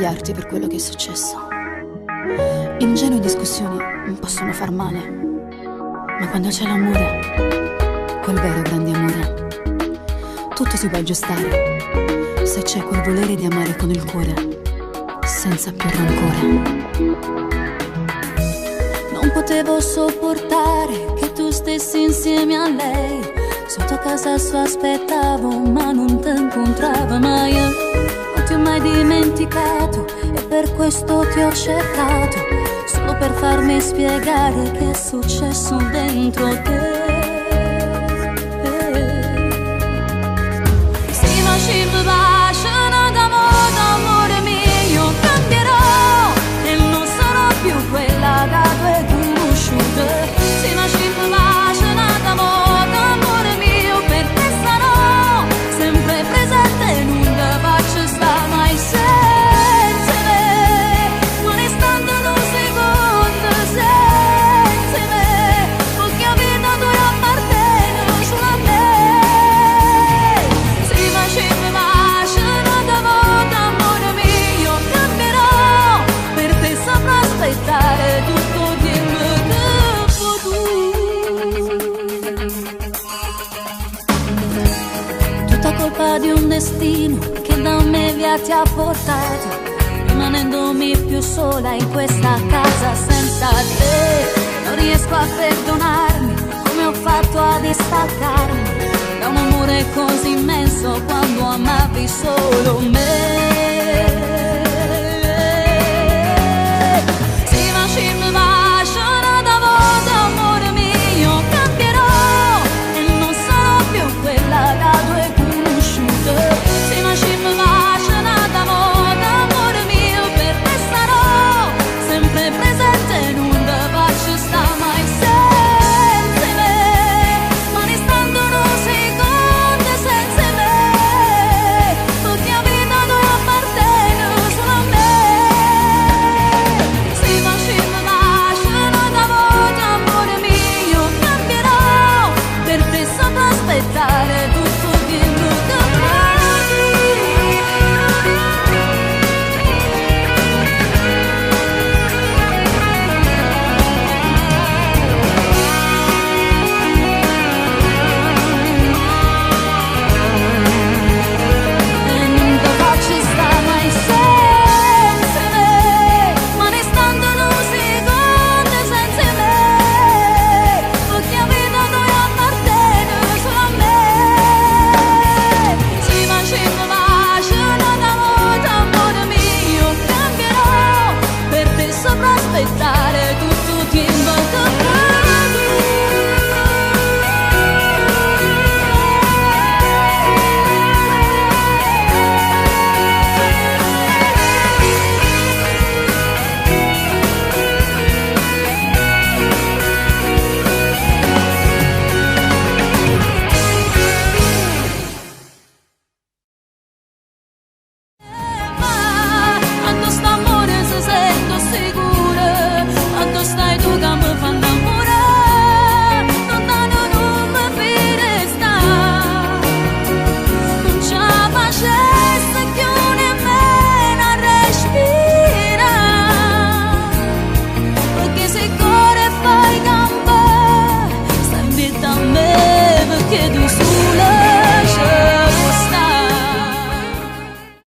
sbagliarti per quello che è successo. Ingenue discussioni possono far male, ma quando c'è l'amore, quel vero grande amore, tutto si può aggiustare se c'è quel volere di amare con il cuore, senza più rancore. Non potevo sopportare che tu stessi insieme a lei. Sotto casa sua aspettavo, ma non ti incontravo. Ma io non ti ho mai dimenticato e per questo ti ho cercato, solo per farmi spiegare che è successo dentro te. Si ma ci baciano d'amore mio, cambierò e non sarò più quella da due conosciute. Si ma ci baciano d'amore mio, per te sarò sempre presente, non te faccio sta mai senza me, non è stando un secondo senza me, perché la vita tu appartiene solo a me. Si ma ci baciano d'amore mio, cambierò, per te saprò aspettare tutto di un destino che da me via ti ha portato, rimanendomi più sola in questa casa senza te. Non riesco a perdonarmi come ho fatto a distaccarmi da un amore così immenso quando amavi solo me.